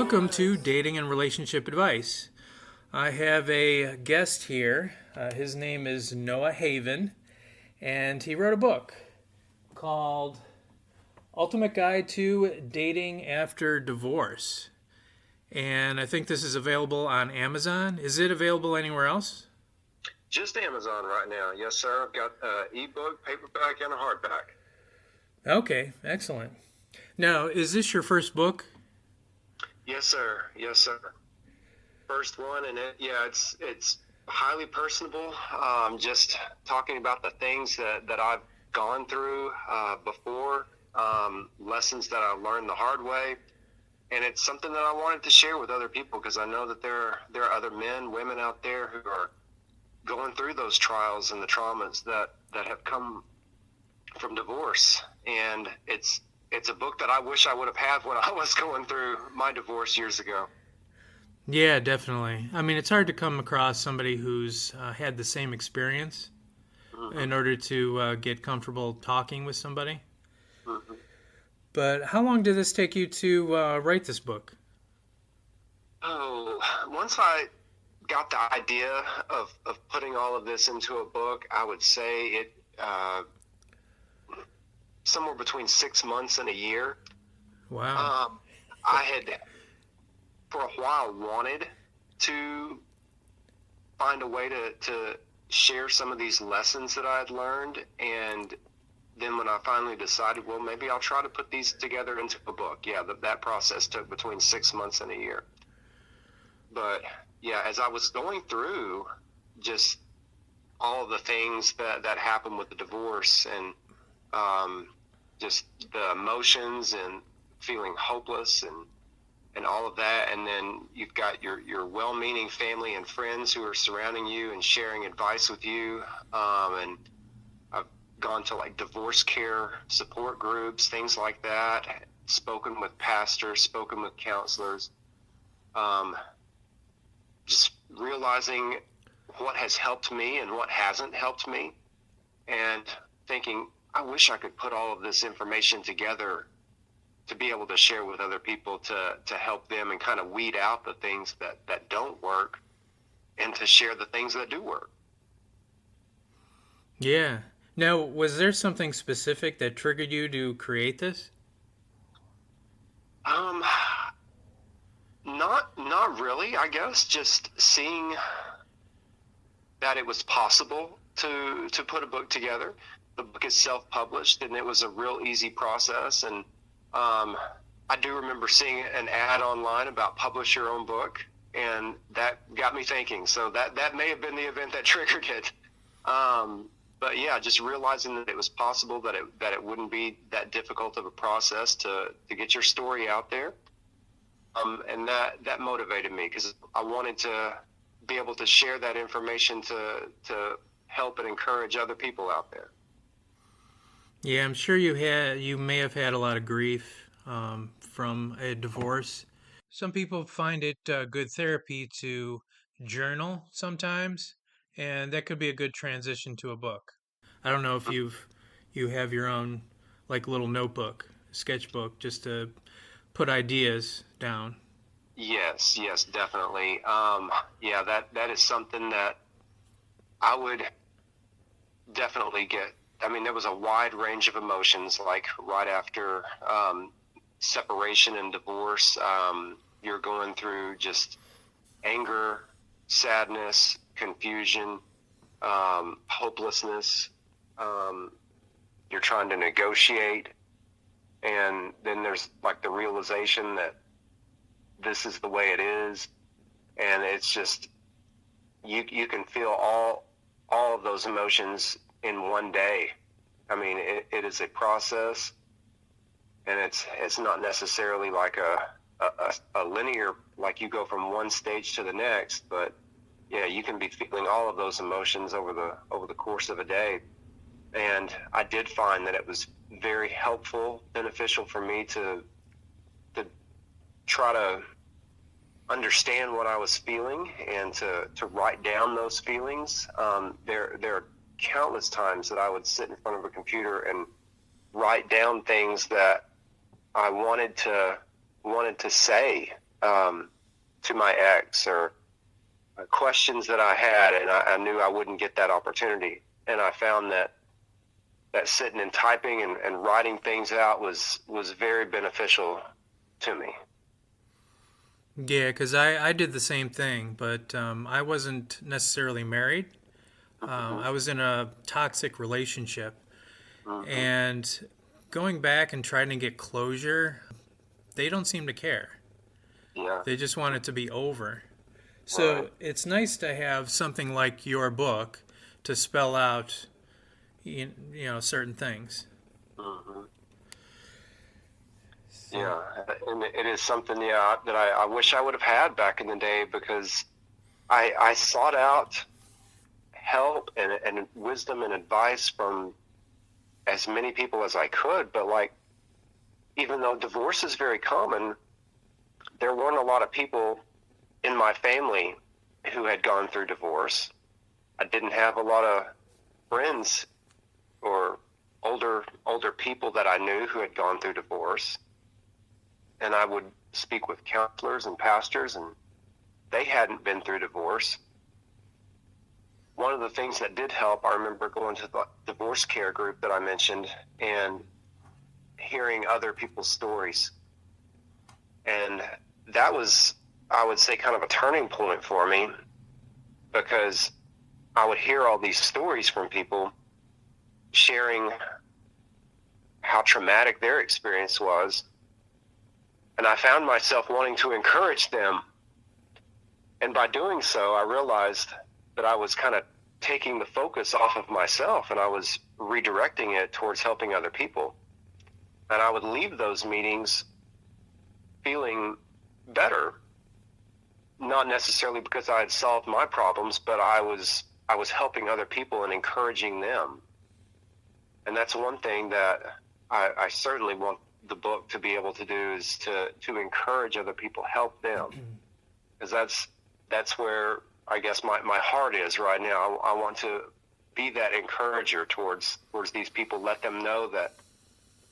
Welcome to Dating and Relationship Advice. I have a guest here. His name is Noah Haven, and he wrote a book called Ultimate Guide to Dating After Divorce. And I think this is available on Amazon. Is it available anywhere else? Just Amazon right now. Yes, sir. I've got ebook, paperback, and a hardback. Okay, excellent. Now, is this your first book? Yes, sir. Yes, sir. First one, and it's highly personable. Just talking about the things that I've gone through before, lessons that I learned the hard way, and it's something that I wanted to share with other people because I know that there are other men, women out there who are going through those trials and the traumas that have come from divorce, and it's a book that I wish I would have had when I was going through my divorce years ago. Yeah, definitely. I mean, it's hard to come across somebody who's had the same experience Hmm. in order to get comfortable talking with somebody. Hmm. But how long did this take you to write this book? Oh, once I got the idea of putting all of this into a book, I would say it somewhere between 6 months and a year. Wow. Um, I had for a while wanted to find a way to share some of these lessons that I had learned. And then when I finally decided, well, maybe I'll try to put these together into a book. Yeah, that process took between 6 months and a year. But yeah, as I was going through just all of the things that happened with the divorce and um, just the emotions and feeling hopeless and all of that. And then you've got your well-meaning family and friends who are surrounding you and sharing advice with you. And I've gone to like divorce care support groups, things like that, spoken with pastors, spoken with counselors, um, just realizing what has helped me and what hasn't helped me, and thinking, I wish I could put all of this information together to be able to share with other people to help them and kind of weed out the things that don't work and to share the things that do work. Yeah. Now, was there something specific that triggered you to create this? Um, not really, I guess, just seeing that it was possible to put a book together. The book is self-published, and it was a real easy process. And um, I do remember seeing an ad online about publish your own book, and that got me thinking. So that may have been the event that triggered it. But yeah, just realizing that it was possible, that it wouldn't be that difficult of a process to get your story out there. And that motivated me because I wanted to be able to share that information to help and encourage other people out there. Yeah, I'm sure you may have had a lot of grief from a divorce. Some people find it good therapy to journal sometimes, and that could be a good transition to a book. I don't know if you have your own like little notebook, sketchbook, just to put ideas down. Yes, definitely. Yeah, that is something that I would definitely get. I mean, there was a wide range of emotions, like right after separation and divorce. You're going through just anger, sadness, confusion, hopelessness. Um, you're trying to negotiate, and then there's like the realization that this is the way it is, and it's just you can feel all of those emotions in one day. I mean, it is a process, and it's not necessarily like a linear, like you go from one stage to the next, but yeah, you can be feeling all of those emotions over the course of a day. And I did find that it was very helpful, beneficial for me to try to understand what I was feeling and to write down those feelings. There are countless times that I would sit in front of a computer and write down things that I wanted to say, to my ex, or questions that I had, and I knew I wouldn't get that opportunity. And I found that sitting and typing and writing things out was very beneficial to me. Yeah, because I did the same thing, but I wasn't necessarily married. I was in a toxic relationship, and going back and trying to get closure, they don't seem to care. Yeah. They just want it to be over. So Right. it's nice to have something like your book to spell out, certain things. hmm Yeah, and it is something, yeah, that I wish I would have had back in the day, because I sought out help and wisdom and advice from as many people as I could. But like, even though divorce is very common, there weren't a lot of people in my family who had gone through divorce. I didn't have a lot of friends or older people that I knew who had gone through divorce. And I would speak with counselors and pastors, and they hadn't been through divorce. One of the things that did help, I remember going to the divorce care group that I mentioned and hearing other people's stories. And that was, I would say, kind of a turning point for me, because I would hear all these stories from people sharing how traumatic their experience was. And I found myself wanting to encourage them. And by doing so, I realized that I was kind of taking the focus off of myself, and I was redirecting it towards helping other people. And I would leave those meetings feeling better, not necessarily because I had solved my problems, but I was helping other people and encouraging them. And that's one thing that I certainly want the book to be able to do, is to encourage other people, help them, because that's where I guess my heart is right now. I want to be that encourager towards these people. Let them know that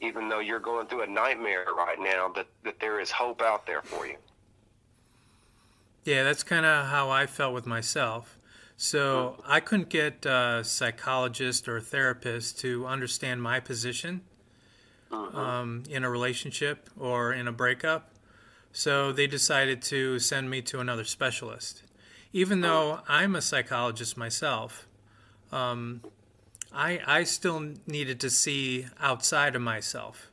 even though you're going through a nightmare right now, that there is hope out there for you. Yeah, that's kind of how I felt with myself. So I couldn't get a psychologist or a therapist to understand my position in a relationship or in a breakup. So they decided to send me to another specialist. Even though I'm a psychologist myself, I still needed to see outside of myself.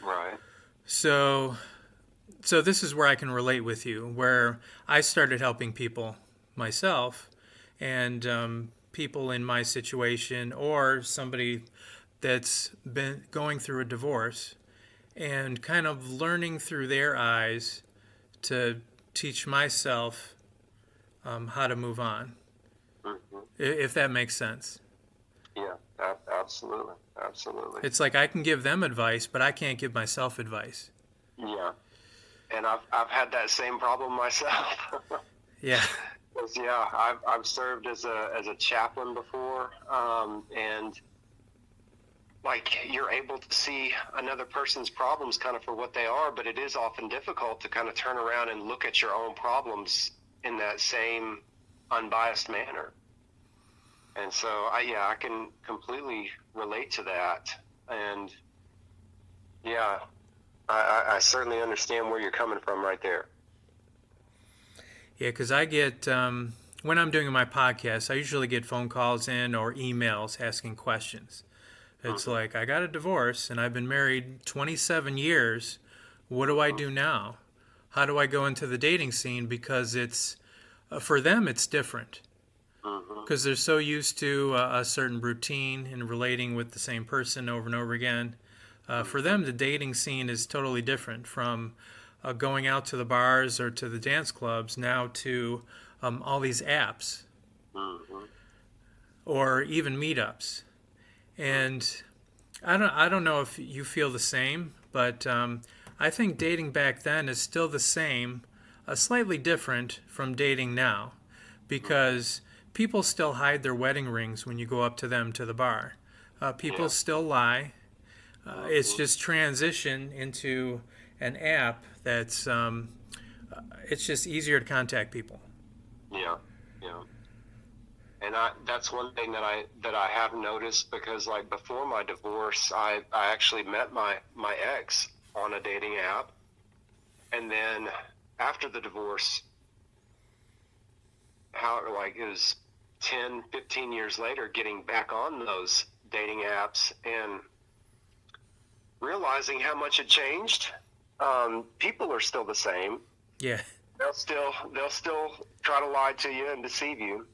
Right. So this is where I can relate with you, where I started helping people myself, and people in my situation, or somebody that's been going through a divorce, and kind of learning through their eyes to teach myself how to move on, hmm if that makes sense. Yeah, absolutely. Absolutely. It's like I can give them advice, but I can't give myself advice. Yeah. And I've had that same problem myself. Yeah. 'Cause, yeah, I've served as a chaplain before, and like, you're able to see another person's problems kind of for what they are, but it is often difficult to kind of turn around and look at your own problems in that same unbiased manner. And so I can completely relate to that. And yeah, I certainly understand where you're coming from right there. Yeah, because I get, when I'm doing my podcast, I usually get phone calls in or emails asking questions. It's like, I got a divorce and I've been married 27 years. What do I do now? How do I go into the dating scene? Because it's, for them, it's different. Because they're so used to a certain routine and relating with the same person over and over again. For them, the dating scene is totally different from going out to the bars or to the dance clubs now to all these apps or even meetups. And I don't know if you feel the same, but I think dating back then is still the same, slightly different from dating now, because people still hide their wedding rings when you go up to them to the bar. People still lie. It's just transition into an app that's it's just easier to contact people. Yeah, yeah. And that's one thing that I have noticed, because like before my divorce, I actually met my ex on a dating app, and then after the divorce, how like it was 10, 15 years later, getting back on those dating apps and realizing how much had changed. People are still the same. Yeah. They'll still try to lie to you and deceive you.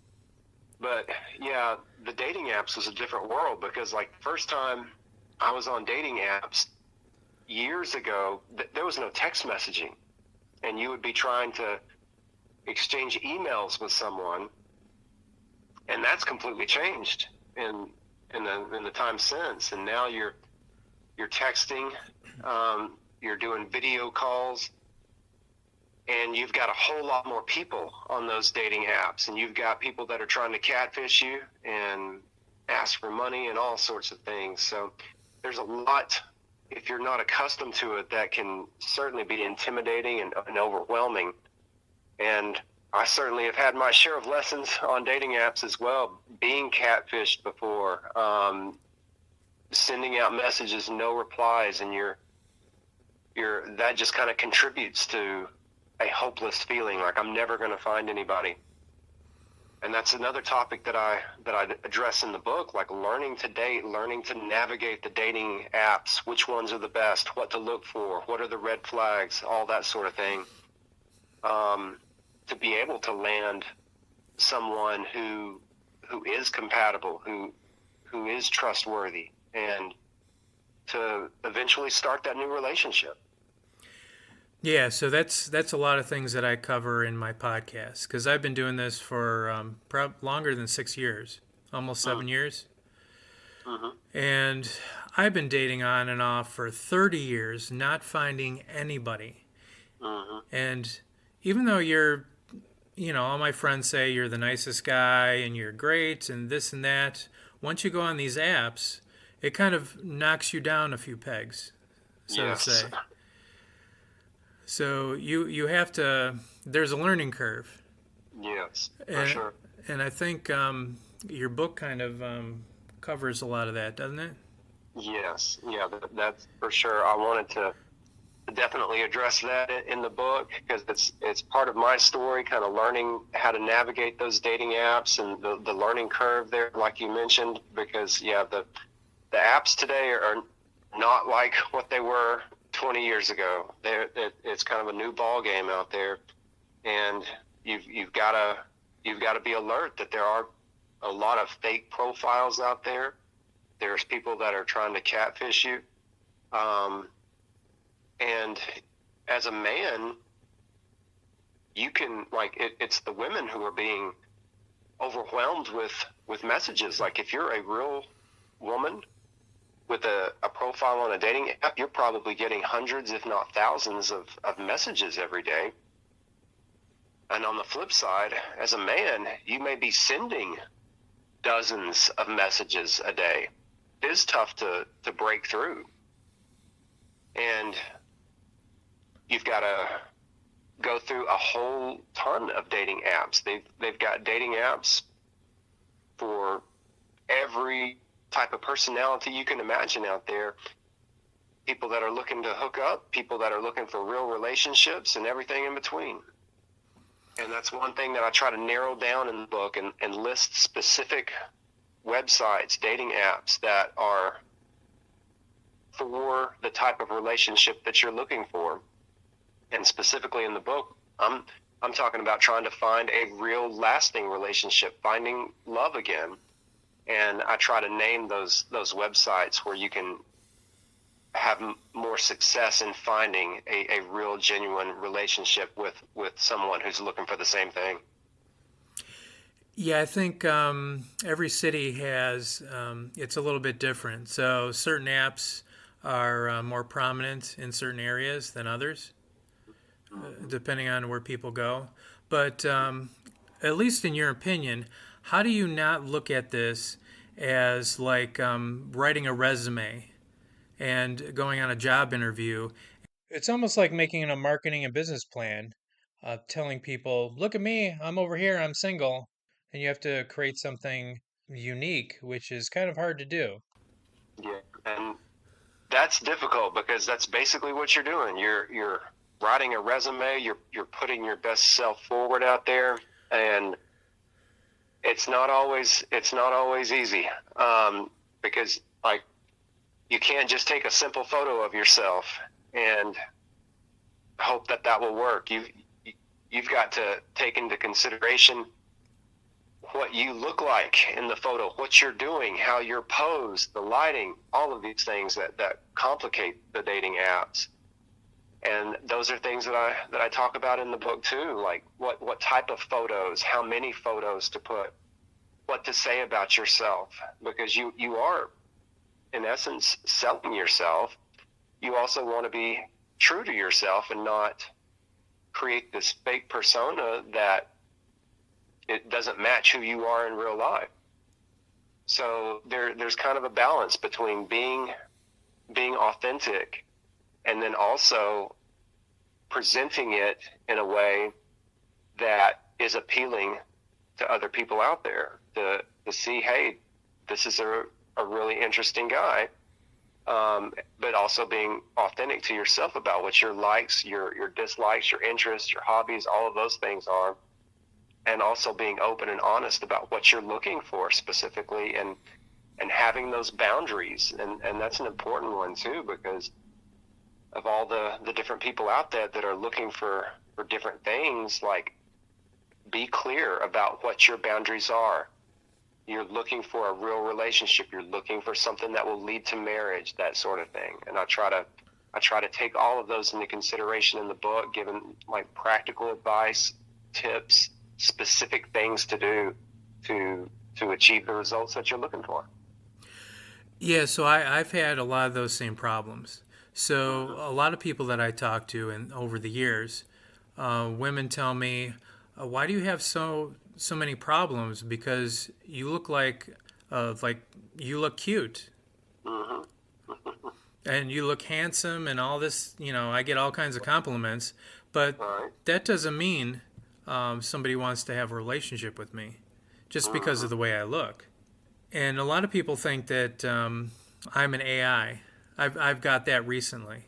But yeah, the dating apps was a different world, because like the first time I was on dating apps years ago, there was no text messaging, and you would be trying to exchange emails with someone, and that's completely changed in the time since. And now you're texting, you're doing video calls, and you've got a whole lot more people on those dating apps, and you've got people that are trying to catfish you and ask for money and all sorts of things. So there's a lot, if you're not accustomed to it, that can certainly be intimidating and overwhelming. And I certainly have had my share of lessons on dating apps as well, being catfished before, sending out messages, no replies, and that just kind of contributes to a hopeless feeling, like I'm never going to find anybody. And that's another topic that I address in the book, like learning to date, learning to navigate the dating apps, which ones are the best, what to look for, what are the red flags, all that sort of thing, to be able to land someone who is compatible, who is trustworthy, and to eventually start that new relationship. Yeah, so that's a lot of things that I cover in my podcast, because I've been doing this for longer than 6 years, almost 7 years. Mm-hmm. And I've been dating on and off for 30 years, not finding anybody. Mm-hmm. And even though all my friends say you're the nicest guy and you're great and this and that, once you go on these apps, it kind of knocks you down a few pegs, so Yes. to say. So you have to. There's a learning curve. Yes, for and, sure. And I think your book kind of covers a lot of that, doesn't it? Yes, yeah, that's for sure. I wanted to definitely address that in the book, because it's part of my story, kind of learning how to navigate those dating apps and the learning curve there, like you mentioned. Because yeah, the apps today are not like what they were 20 years ago. It's kind of a new ball game out there, and you've got to be alert that there are a lot of fake profiles out there. There's people that are trying to catfish you, and as a man, you can it's the women who are being overwhelmed with messages. Like if you're a real woman with a profile on a dating app, you're probably getting hundreds, if not thousands, of messages every day. And on the flip side, as a man, you may be sending dozens of messages a day. It is tough to break through. And you've got to go through a whole ton of dating apps. They've got dating apps for every type of personality you can imagine out there. People that are looking to hook up, people that are looking for real relationships, and everything in between. And that's one thing that I try to narrow down in the book, and list specific websites, dating apps that are for the type of relationship that you're looking for. And specifically in the book, I'm talking about trying to find a real lasting relationship, finding love again. And I try to name those websites where you can have more success in finding a real, genuine relationship with someone who's looking for the same thing. Yeah, I think every city has, it's a little bit different. So certain apps are more prominent in certain areas than others, depending on where people go. But at least in your opinion, how do you not look at this as like writing a resume and going on a job interview? It's almost like making a marketing and business plan telling people, "Look at me, I'm over here, I'm single," and you have to create something unique, which is kind of hard to do. Yeah, and that's difficult because that's basically what you're doing. You're writing a resume. You're putting your best self forward out there, and it's not always easy, because like you can't just take a simple photo of yourself and hope that that will work. You've got to take into consideration what you look like in the photo, what you're doing, how you're posed, the lighting, all of these things that complicate the dating apps. And those are things that I talk about in the book too, like what type of photos, how many photos to put, what to say about yourself, because you are in essence selling yourself. You also want to be true to yourself and not create this fake persona that it doesn't match who you are in real life. So there's kind of a balance between being authentic and then also presenting it in a way that is appealing to other people out there to see, hey, this is a really interesting guy, but also being authentic to yourself about what your likes, your dislikes, your interests, your hobbies, all of those things are, and also being open and honest about what you're looking for specifically, and having those boundaries. And that's an important one too, because of all the different people out there that are looking for different things. Like, be clear about what your boundaries are. You're looking for a real relationship. You're looking for something that will lead to marriage, that sort of thing. And I try to take all of those into consideration in the book, giving like practical advice, tips, specific things to do to achieve the results that you're looking for. Yeah, so I've had a lot of those same problems. So a lot of people that I talk to, and over the years, women tell me, "Why do you have so many problems? Because you look like you look cute Hmm. and you look handsome and all this. I get all kinds of compliments, but Right. that doesn't mean somebody wants to have a relationship with me just because Hmm. of the way I look." And a lot of people think that I'm an AI. I've got that recently,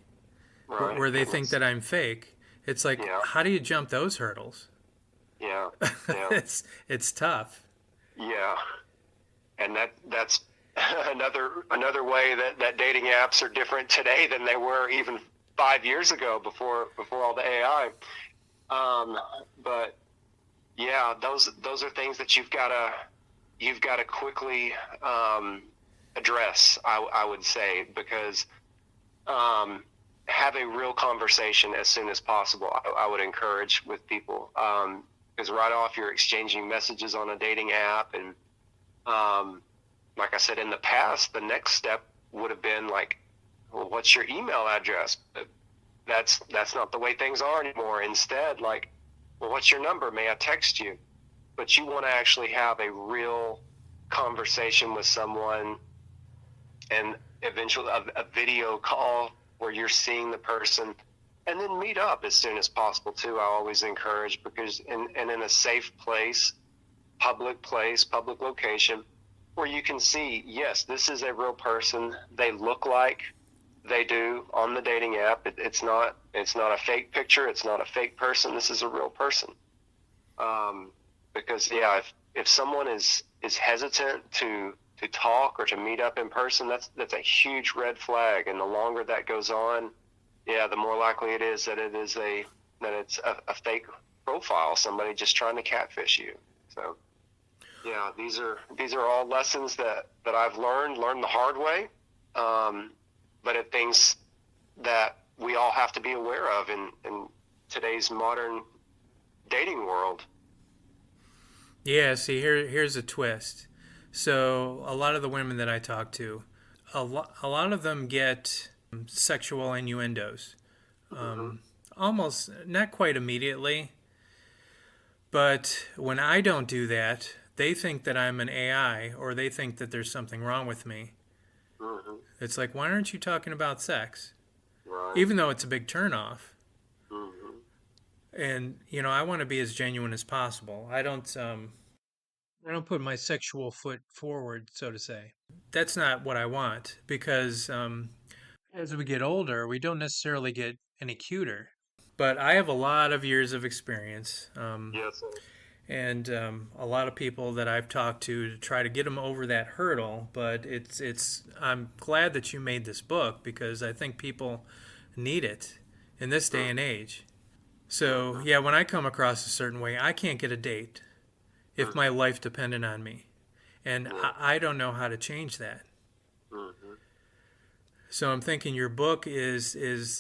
Right. where they And think that I'm fake. It's like, yeah, how do you jump those hurdles? yeah, yeah, It's tough. yeah. And that's another way that dating apps are different today than they were even 5 years ago, before all the AI. Um, but yeah, those are things that you've got to quickly address. I would say, because um, have a real conversation as soon as possible. I would encourage with people, because right off you're exchanging messages on a dating app, and like I said in the past, the next step would have been like, well, what's your email address? But that's not the way things are anymore. Instead, like, well, what's your number? May I text you? But you want to actually have a real conversation with someone, and eventually a video call where you're seeing the person, and then meet up as soon as possible too. I always encourage, because in a safe place, public location, where you can see, yes, this is a real person. They look like they do on the dating app. It's not a fake picture. It's not a fake person. This is a real person. Because yeah, if someone is hesitant to talk or to meet up in person, that's a huge red flag. And the longer that goes on, yeah, the more likely it is that it's a fake profile, somebody just trying to catfish you. So yeah, these are all lessons that I've learned the hard way, but it things that we all have to be aware of in today's modern dating world. Yeah, see, here's a twist. So a lot of the women that I talk to, a lot of them get sexual innuendos, Hmm. almost not quite immediately, but when I don't do that, they think that I'm an AI, or they think that there's something wrong with me. Hmm. It's like, why aren't you talking about sex? Right. Even though it's a big turnoff. Hmm. And I want to be as genuine as possible. I don't put my sexual foot forward, so to say. That's not what I want because as we get older, we don't necessarily get any cuter. But I have a lot of years of experience, Yes, sir. and a lot of people that I've talked to try to get them over that hurdle. But it's. I'm glad that you made this book because I think people need it in this day and age. So yeah, when I come across a certain way, I can't get a date if my life depended on me, and Yeah. I don't know how to change that. Hmm. So I'm thinking your book is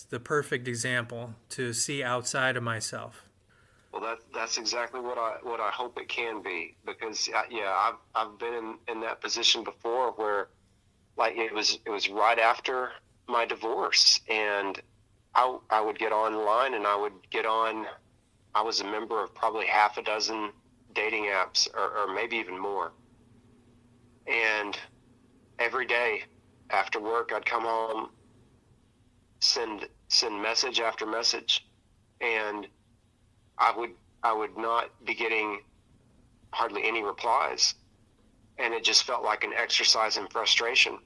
the perfect example to see outside of myself. Well, that's exactly what I hope it can be, because yeah, I've been in that position before where, like, it was right after my divorce, and I would get online and I would get on. I was a member of probably half a dozen dating apps, or maybe even more. And every day after work, I'd come home, send message after message, and I would I would not be getting hardly any replies, and it just felt like an exercise in frustration.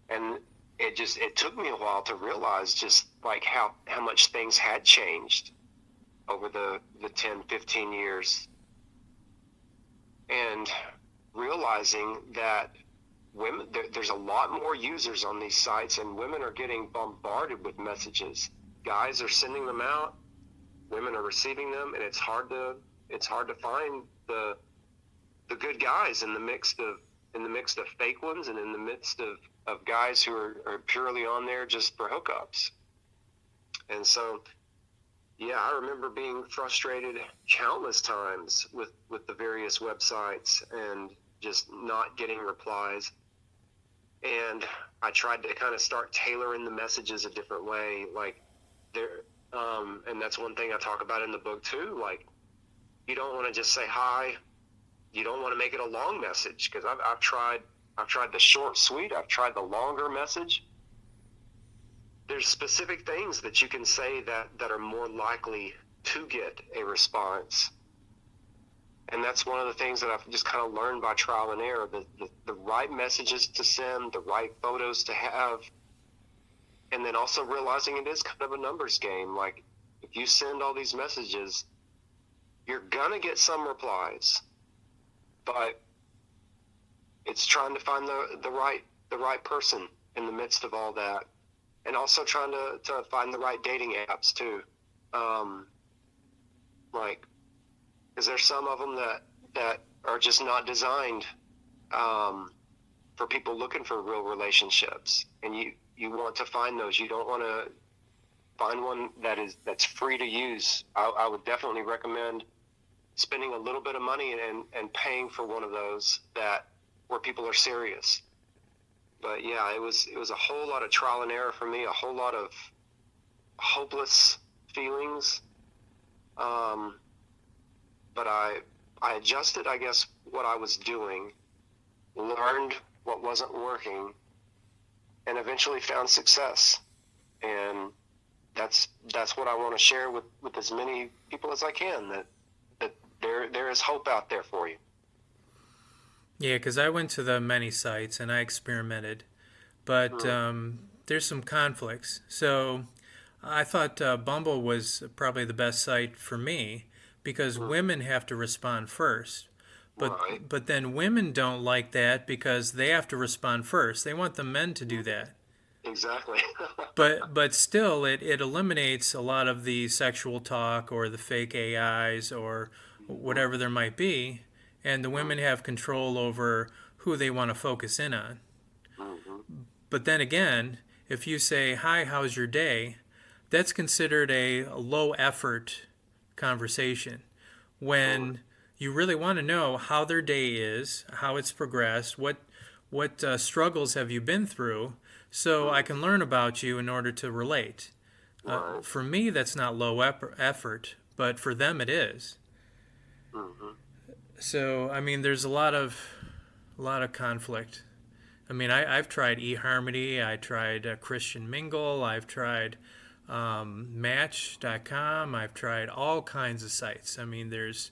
And it took me a while to realize just like how much things had changed over the 10, 15 years, and realizing that there's a lot more users on these sites, and women are getting bombarded with messages. Guys are sending them out, women are receiving them, and it's hard to find the good guys in the midst of fake ones, and in the midst of guys who are purely on there just for hookups. And so, yeah, I remember being frustrated countless times with the various websites and just not getting replies. And I tried to kind of start tailoring the messages a different way. Like, there, and that's one thing I talk about in the book too. Like, you don't want to just say hi. You don't want to make it a long message, because I've tried the short, sweet. I've tried the longer message. There's specific things that you can say that are more likely to get a response. And that's one of the things that I've just kind of learned by trial and error, the right messages to send, the right photos to have, and then also realizing it is kind of a numbers game. Like, if you send all these messages, you're going to get some replies, but it's trying to find the right person in the midst of all that. And also trying to find the right dating apps too. Like, because there's some of them that are just not designed for people looking for real relationships, and you want to find those. You don't want to find one that's free to use. I would definitely recommend spending a little bit of money and paying for one of those where people are serious. But yeah, it was a whole lot of trial and error for me, a whole lot of hopeless feelings. But I adjusted, I guess, what I was doing, learned what wasn't working, and eventually found success. And that's what I want to share with as many people as I can, that there is hope out there for you. Yeah, because I went to the many sites and I experimented, but Mm. there's some conflicts. So I thought Bumble was probably the best site for me because Mm. women have to respond first. Right. But then women don't like that because they have to respond first. They want the men to do that. Exactly. But still, it eliminates a lot of the sexual talk or the fake AIs or whatever there might be, and the women have control over who they want to focus in on. Hmm. But then again, if you say, "Hi, how's your day?" that's considered a low effort conversation. When you really want to know how their day is, how it's progressed, what struggles have you been through, so I can learn about you in order to relate. Right. For me, that's not low effort, but for them, it is. Hmm. So I mean, there's a lot of conflict. I mean, I've tried eHarmony, I tried Christian Mingle, I've tried Match.com. I've tried all kinds of sites. I mean, there's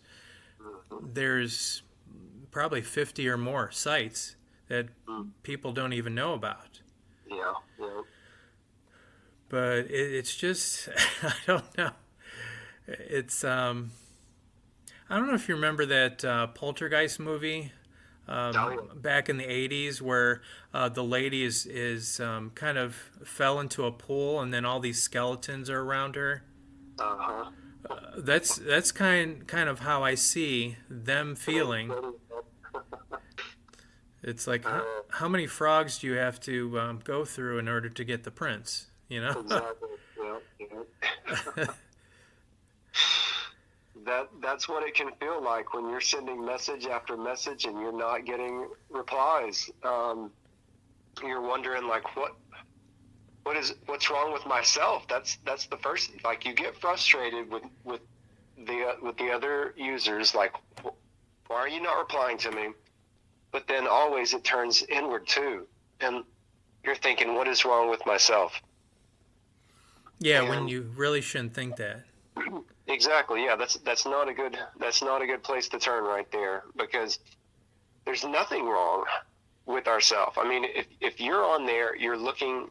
probably 50 or more sites that Mm. people don't even know about. Yeah, yeah. But it's just I don't know. It's I don't know if you remember that Poltergeist movie Oh, yeah. back in the 80s where the lady is kind of fell into a pool and then all these skeletons are around her. Uh-huh. That's kind of how I see them feeling. It's like how many frogs do you have to go through in order to get the prince? You know? Exactly. Yeah, yeah. That's what it can feel like when you're sending message after message and you're not getting replies. You're wondering like what's wrong with myself. That's the first, like, you get frustrated with the other users, like, why are you not replying to me? But then always it turns inward too, and you're thinking, what is wrong with myself? Yeah, when And you really shouldn't think that. exactly, yeah, that's not a good place to turn right there, because there's nothing wrong with ourselves. I mean, if you're on there, you're looking,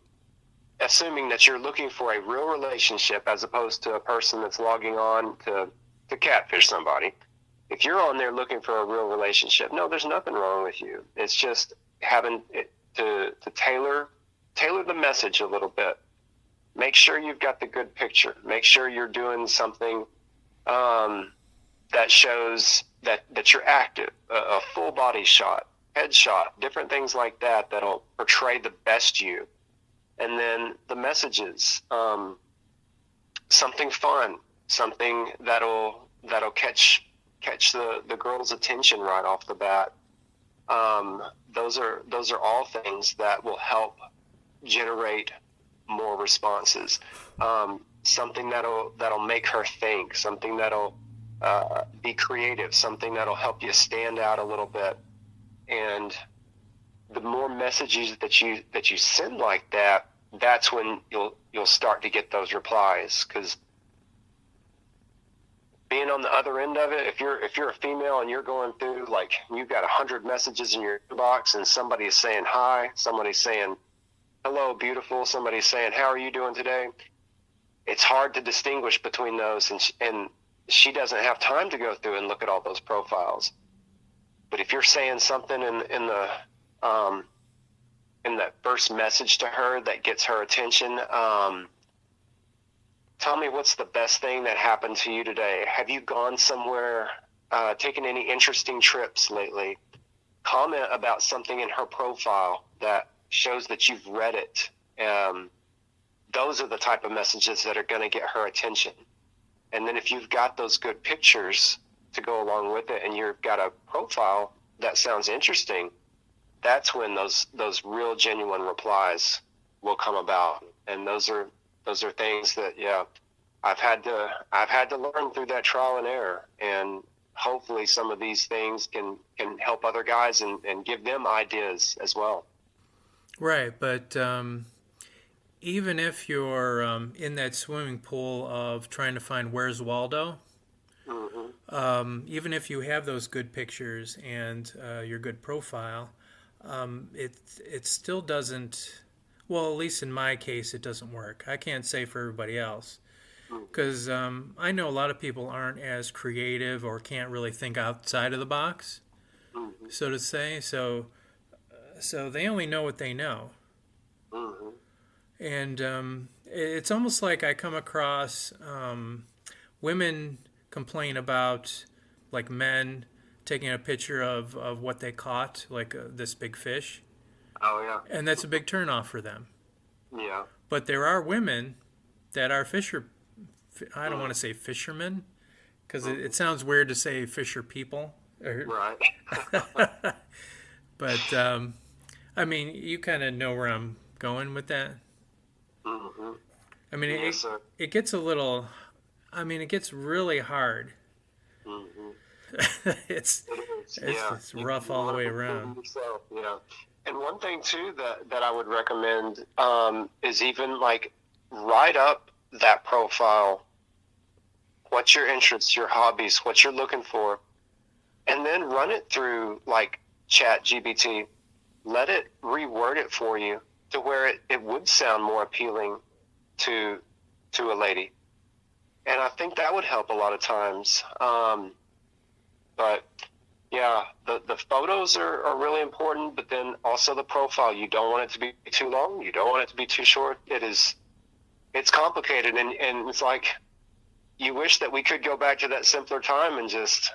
assuming that you're looking for a real relationship as opposed to a person that's logging on to catfish somebody. If you're on there looking for a real relationship, no, there's nothing wrong with you. It's just having it to tailor the message a little bit. Make sure you've got the good picture. Make sure you're doing something that shows that you're active, a full body shot, headshot, different things like that that'll portray the best you. And then the messages, something fun, something that'll catch the girl's attention right off the bat. Those are all things that will help generate more responses. Something that'll make her think, something that'll be creative, something that'll help you stand out a little bit. And the more messages that you send like that, that's when you'll start to get those replies. Because being on the other end of it, if you're a female and you're going through, like, you've got 100 messages in your inbox and somebody's saying hi, somebody's saying hello beautiful, somebody's saying how are you doing today, it's hard to distinguish between those, and she doesn't have time to go through and look at all those profiles. But if you're saying something in that first message to her that gets her attention, tell me what's the best thing that happened to you today. Have you gone somewhere, taken any interesting trips lately? Comment about something in her profile that shows that you've read it. Those are the type of messages that are going to get her attention. And then if you've got those good pictures to go along with it, and you've got a profile that sounds interesting, that's when those real genuine replies will come about. And those are things that, yeah, I've had to learn through that trial and error. And hopefully some of these things can help other guys and give them ideas as well. Right, but even if you're in that swimming pool of trying to find Where's Waldo, even if you have those good pictures and your good profile, it still doesn't. Well, at least in my case, it doesn't work. I can't say for everybody else, because I know a lot of people aren't as creative or can't really think outside of the box, so to say. So they only know what they know. And it's almost like I come across women complain about, like, men taking a picture of what they caught, like this big fish, Oh, yeah. and that's a big turnoff for them. Yeah. But there are women that are I don't want to say fishermen, because it sounds weird to say fisher people. Right. But I mean, you kind of know where I'm going with that. I mean, Yes, sir. it gets a little. I mean, it gets really hard. it's It is. it's Yeah. it's rough all the way around. Yourself, yeah. And one thing too that I would recommend is even, like, write up that profile, what's your interests, your hobbies, what you're looking for, and then run it through like ChatGPT. Let it reword it for you to where it would sound more appealing to a lady. And I think that would help a lot of times. But yeah, the photos are really important, but then also the profile. You don't want it to be too long. You don't want it to be too short. It's complicated, and it's like you wish that we could go back to that simpler time and just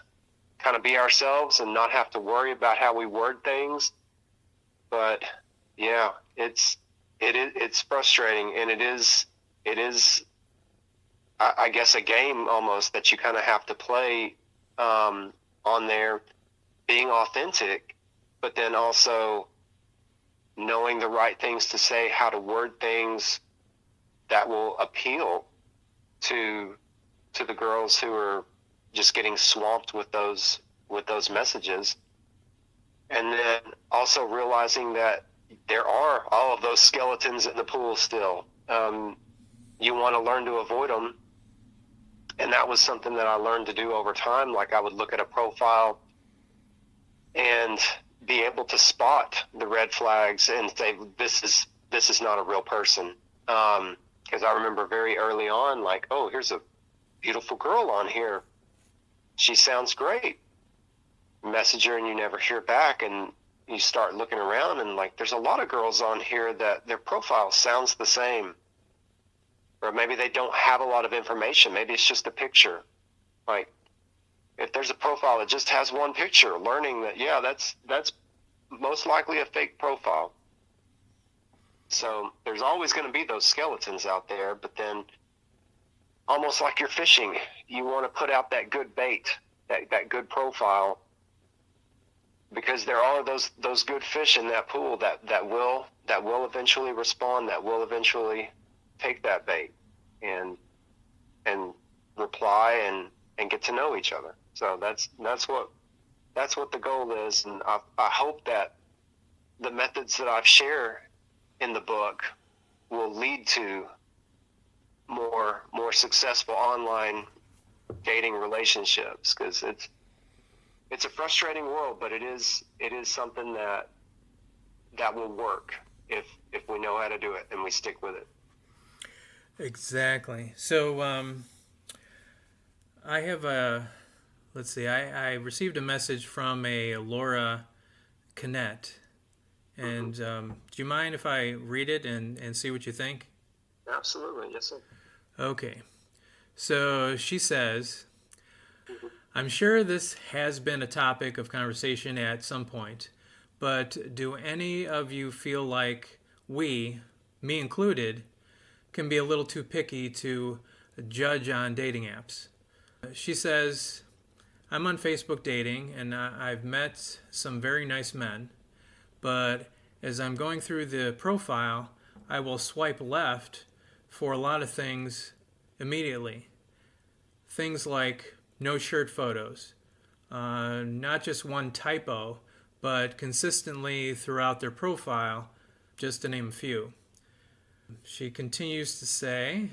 kind of be ourselves and not have to worry about how we word things. But yeah, it's frustrating, and it is I guess a game almost that you kind of have to play on there, being authentic, but then also knowing the right things to say, how to word things that will appeal to the girls who are just getting swamped with those messages. And then also realizing that there are all of those skeletons in the pool still. You want to learn to avoid them. And that was something that I learned to do over time. Like I would look at a profile and be able to spot the red flags and say, this is not a real person. Because I remember very early on, like, oh, here's a beautiful girl on here. She sounds great. Message her and you never hear back, and you start looking around and like there's a lot of girls on here that their profile sounds the same, or maybe they don't have a lot of information. Maybe it's just a picture. Like if there's a profile that just has one picture, learning that that's most likely a fake profile. So there's always going to be those skeletons out there, but then almost like you're fishing, you want to put out that good bait, that good profile, because there are those good fish in that pool that will eventually respond, that will eventually take that bait and reply and get to know each other. So that's what the goal is, and I hope that the methods that I've shared in the book will lead to more successful online dating relationships, because it's a frustrating world, but it is something that will work if we know how to do it and we stick with it. Exactly. So I have I received a message from a Laura Canet, and do you mind if I read it and see what you think? Absolutely, yes sir. Okay. So she says, I'm sure this has been a topic of conversation at some point, but do any of you feel like we, me included, can be a little too picky to judge on dating apps? She says, I'm on Facebook dating and I've met some very nice men, but as I'm going through the profile, I will swipe left for a lot of things immediately. Things like no shirt photos, not just one typo, but consistently throughout their profile, just to name a few. She continues to say,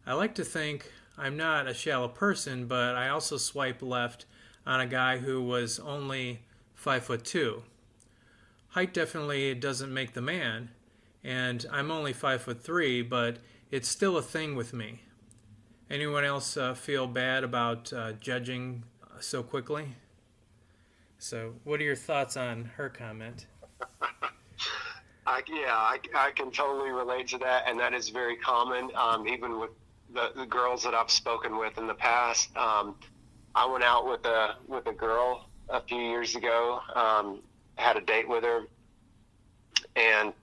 I like to think I'm not a shallow person, but I also swiped left on a guy who was only 5'2". Height definitely doesn't make the man, and I'm only 5'3", but it's still a thing with me. Anyone else feel bad about judging so quickly? So, what are your thoughts on her comment? I can totally relate to that, and that is very common. Even with the girls that I've spoken with in the past, I went out with a girl a few years ago. Had a date with her, and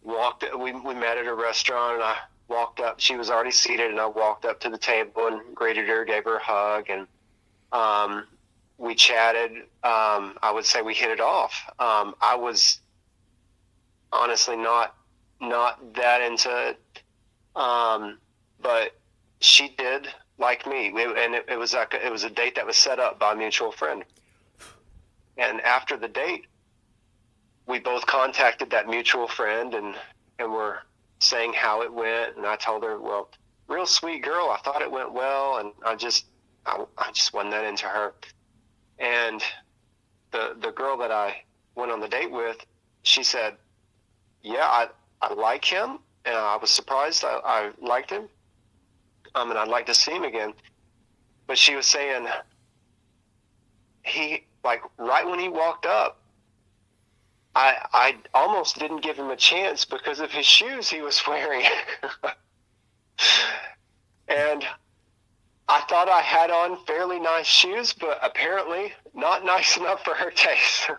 we met at a restaurant, and I walked up. She was already seated, and I walked up to the table and greeted her, gave her a hug, and we chatted. I would say we hit it off. I was honestly not that into it, but she did like me, and it was a date that was set up by a mutual friend. And after the date, we both contacted that mutual friend and were saying how it went, and I told her, well, real sweet girl, I thought it went well, and I just wasn't that into her. And the girl that I went on the date with, she said, yeah, I like him, and I was surprised I liked him, and I'd like to see him again. But she was saying, he, like, right when he walked up, I almost didn't give him a chance because of his shoes he was wearing. And I thought I had on fairly nice shoes, but apparently not nice enough for her taste.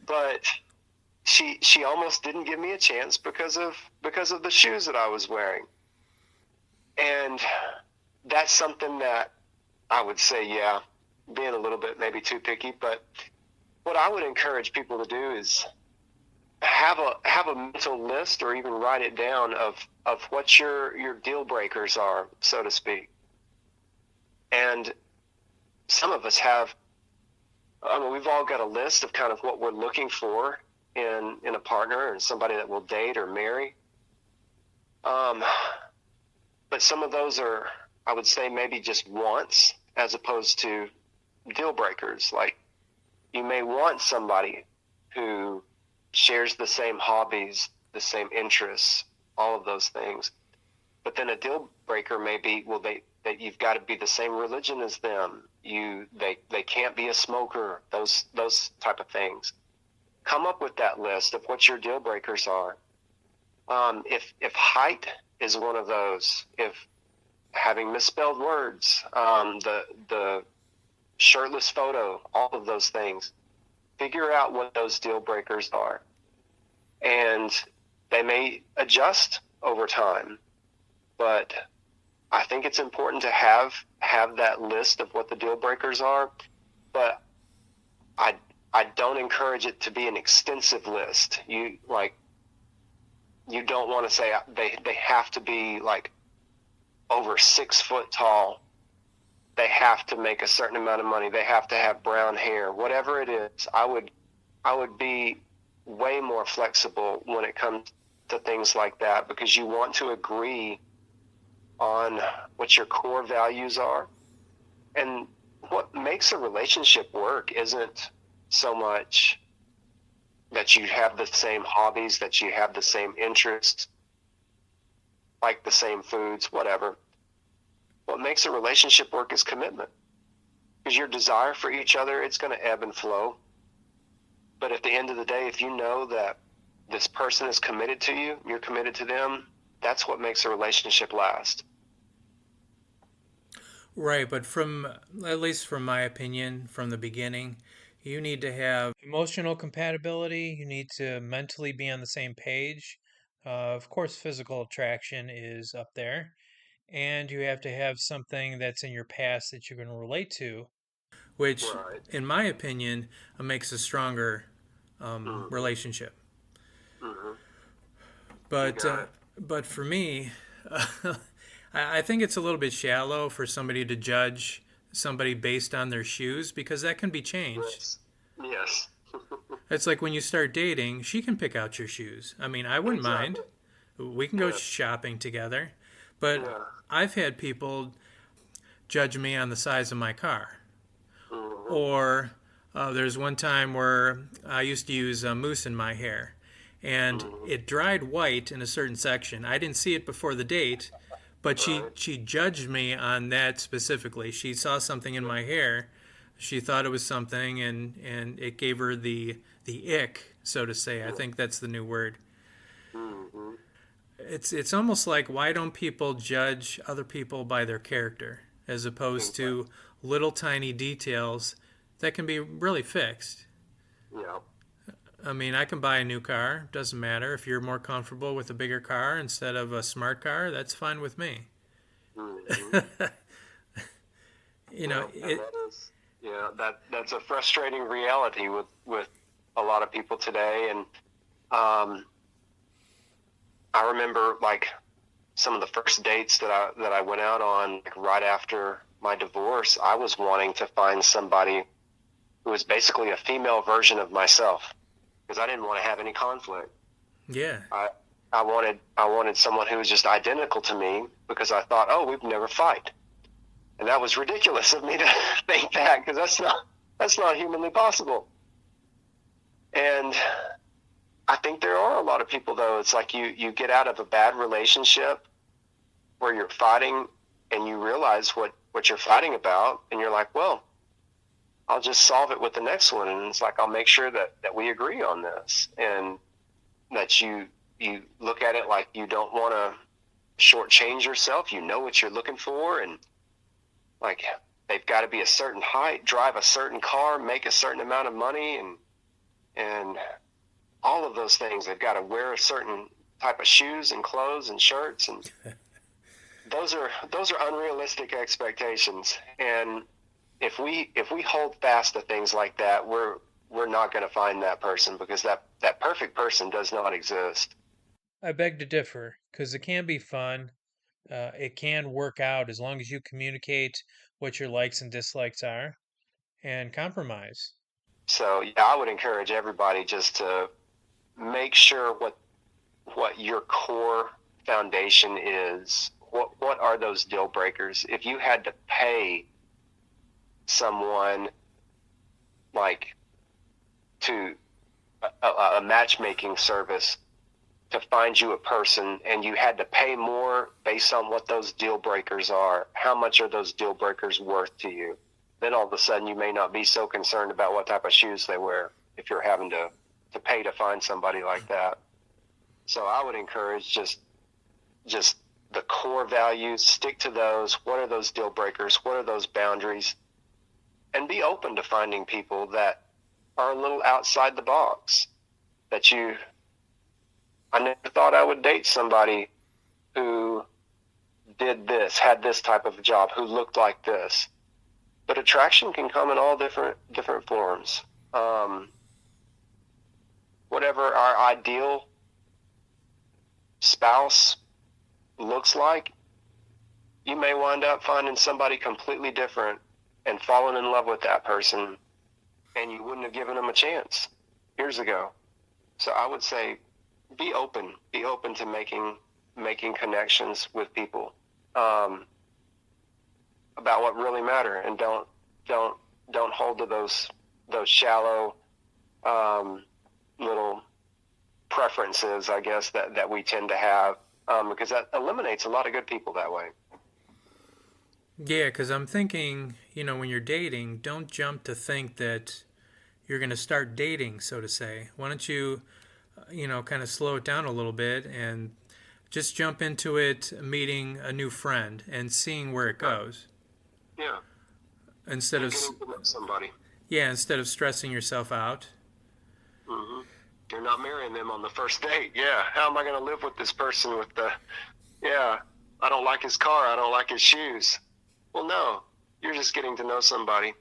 But she almost didn't give me a chance because of the shoes that I was wearing. And that's something that I would say, yeah, being a little bit maybe too picky. But what I would encourage people to do is have a mental list, or even write it down, of what your deal breakers are, so to speak. And some of us have, I mean, we've all got a list of kind of what we're looking for in a partner and somebody that will date or marry. But some of those are, I would say, maybe just wants as opposed to deal breakers. Like, you may want somebody who shares the same hobbies, the same interests, all of those things. But then a deal breaker may be, well, that you've got to be the same religion as them. They can't be a smoker. Those type of things. Come up with that list of what your deal breakers are. If height is one of those, if having misspelled words, the shirtless photo, all of those things, figure out what those deal breakers are. And they may adjust over time, but I think it's important to have that list of what the deal breakers are. But I don't encourage it to be an extensive list. You don't want to say they have to be like over 6 foot tall. They have to make a certain amount of money. They have to have brown hair. Whatever it is, I would be way more flexible when it comes to things like that, because you want to agree on what your core values are. And what makes a relationship work isn't so much that you have the same hobbies, that you have the same interests, like the same foods, whatever. What makes a relationship work is commitment. Because your desire for each other, it's going to ebb and flow. But at the end of the day, if you know that this person is committed to you, you're committed to them, that's what makes a relationship last. Right, but at least from my opinion, from the beginning, you need to have emotional compatibility. You need to mentally be on the same page. Of course, physical attraction is up there. And you have to have something that's in your past that you're going to relate to, which, Right. in my opinion, makes a stronger Mm-hmm. relationship. Mm-hmm. But but for me, I think it's a little bit shallow for somebody to judge somebody based on their shoes, because that can be changed. Yes. It's like when you start dating, she can pick out your shoes. I mean, I wouldn't mind. We can go Yeah. shopping together. But Yeah. I've had people judge me on the size of my car. Mm-hmm. Or there's one time where I used to use mousse in my hair, and it dried white in a certain section. I didn't see it before the date, but she judged me on that specifically. She saw something in my hair. She thought it was something, and it gave her the ick, so to say. I think that's the new word. Mm-hmm. It's almost like, why don't people judge other people by their character as opposed to little tiny details that can be really fixed? Yeah. I mean, I can buy a new car. Doesn't matter. If you're more comfortable with a bigger car instead of a smart car, that's fine with me. Mm-hmm. You know, And that's a frustrating reality with a lot of people today. And I remember, like, some of the first dates that I went out on, like, right after my divorce. I was wanting to find somebody who was basically a female version of myself, because I didn't want to have any conflict. yeah. I wanted someone who was just identical to me because I thought, oh, we'd never fight. And that was ridiculous of me to think that, because that's not humanly possible. And I think there are a lot of people, though. It's like you get out of a bad relationship where you're fighting and you realize what you're fighting about, and you're like, well, I'll just solve it with the next one. And it's like, I'll make sure that we agree on this, and that you look at it like you don't want to shortchange yourself. You know what you're looking for, and like, they've got to be a certain height, drive a certain car, make a certain amount of money, and all of those things. They've got to wear a certain type of shoes and clothes and shirts, and those are unrealistic expectations. And if we hold fast to things like that, we're not going to find that person, because that perfect person does not exist. I beg to differ because it can be fun. It can work out as long as you communicate what your likes and dislikes are and compromise. So yeah, I would encourage everybody just to make sure what your core foundation is. What are those deal breakers? If you had to pay someone, like, to a matchmaking service to find you a person, and you had to pay more based on what those deal breakers are, how much are those deal breakers worth to you? Then all of a sudden you may not be so concerned about what type of shoes they wear if you're having to pay to find somebody like that. So I would encourage just the core values, stick to those. What are those deal breakers? What are those boundaries? And be open to finding people that are a little outside the box. I never thought I would date somebody who did this, had this type of job, who looked like this. But attraction can come in all different forms. Whatever our ideal spouse looks like, you may wind up finding somebody completely different and falling in love with that person, and you wouldn't have given them a chance years ago. So I would say, be open to making connections with people, about what really matter, and don't hold to those shallow, little preferences, I guess, that we tend to have, because that eliminates a lot of good people that way. Yeah, because I'm thinking, when you're dating, don't jump to think that you're going to start dating, so to say. Why don't you, kind of slow it down a little bit and just jump into it, meeting a new friend and seeing where it goes. Yeah, Instead and of, getting to know somebody. yeah, instead of stressing yourself out. Hmm. You're not marrying them on the first date. Yeah, how am I going to live with this person with yeah, I don't like his car, I don't like his shoes. Well, no, you're just getting to know somebody,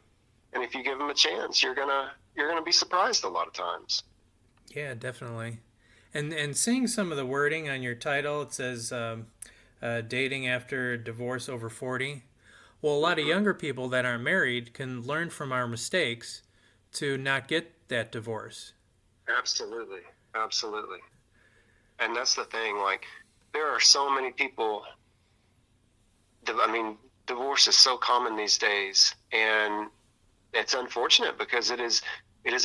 and if you give them a chance, you're gonna be surprised a lot of times. Yeah, definitely. And seeing some of the wording on your title, it says dating after divorce over 40. Well, a lot of Hmm. younger people that aren't married can learn from our mistakes to not get that divorce. Absolutely, absolutely. And that's the thing. Like, there are so many people. I mean, divorce is so common these days, and it's unfortunate because it is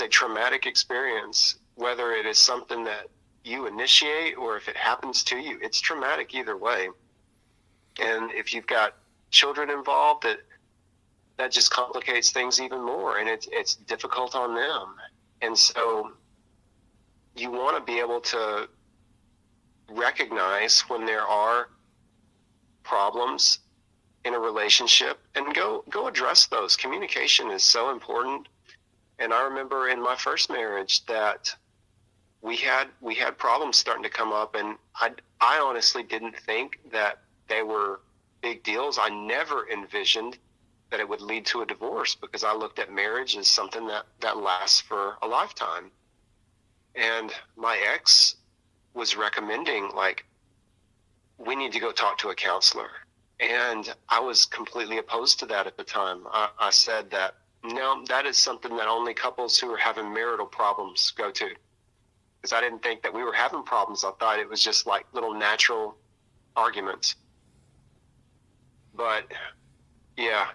a traumatic experience. Whether it is something that you initiate or if it happens to you, it's traumatic either way. And if you've got children involved, that just complicates things even more, and it's difficult on them. And so you want to be able to recognize when there are problems in a relationship and go address those. Communication is so important. And I remember in my first marriage that we had problems starting to come up, and I honestly didn't think that they were big deals. I never envisioned that it would lead to a divorce, because I looked at marriage as something that lasts for a lifetime. And my ex was recommending, like, we need to go talk to a counselor. And I was completely opposed to that at the time. I said that, no, that is something that only couples who are having marital problems go to. because I didn't think that we were having problems. I thought it was just like little natural arguments. But yeah,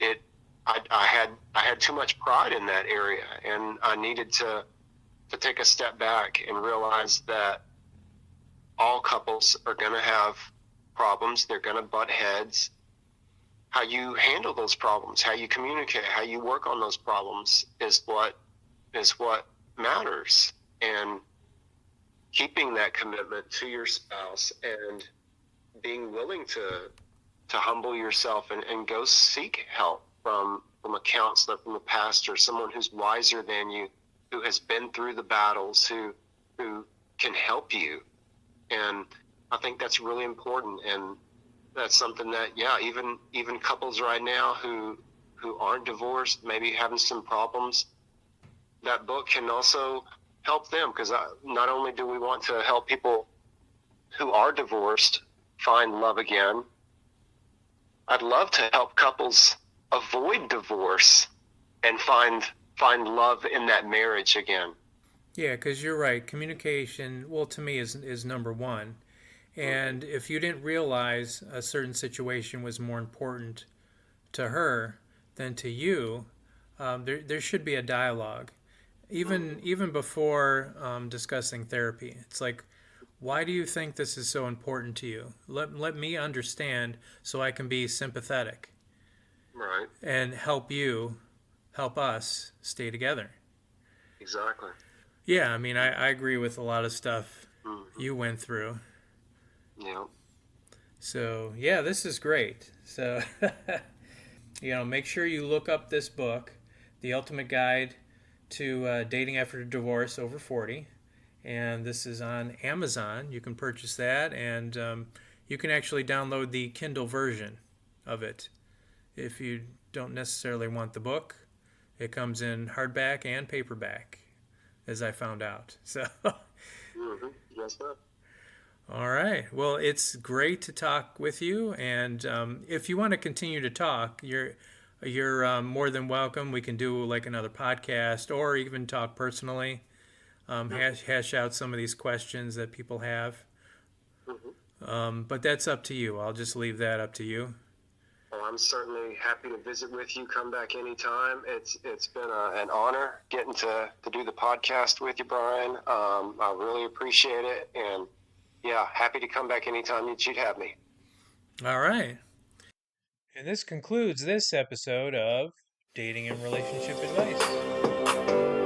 it I had too much pride in that area, and I needed to take a step back and realize that all couples are going to have problems. They're going to butt heads. How you handle those problems, how you communicate, how you work on those problems is what matters. And keeping that commitment to your spouse and being willing to humble yourself and go seek help from a counselor, from a pastor, someone who's wiser than you, who has been through the battles, who can help you. And I think that's really important. And that's something that, yeah, even couples right now who aren't divorced, maybe having some problems, that book can also help them, because not only do we want to help people who are divorced find love again, I'd love to help couples avoid divorce and find love in that marriage again. Yeah, because you're right. Communication, well, to me, is number one. And if you didn't realize a certain situation was more important to her than to you, there should be a dialogue, even before discussing therapy. It's like, why do you think this is so important to you? Let me understand so I can be sympathetic Right. and help us stay together. Exactly. Yeah, I mean, I agree with a lot of stuff Mm-hmm. you went through. Yeah. So, yeah, this is great. So, make sure you look up this book, The Ultimate Guide to Dating After Divorce Over 40. And this is on Amazon. You can purchase that, and you can actually download the Kindle version of it if you don't necessarily want the book. It comes in hardback and paperback, as I found out. So, Mm-hmm. Yes, sir. all right. Well, it's great to talk with you, and if you want to continue to talk, you're more than welcome. We can do like another podcast, or even talk personally. Hash out some of these questions that people have. Mm-hmm. But that's up to you. I'll just leave that up to you. Well, I'm certainly happy to visit with you. Come back anytime. It's been an honor getting to do the podcast with you, Brian. I really appreciate it, and yeah, happy to come back anytime you'd have me. All right. And this concludes this episode of Dating and Relationship Advice.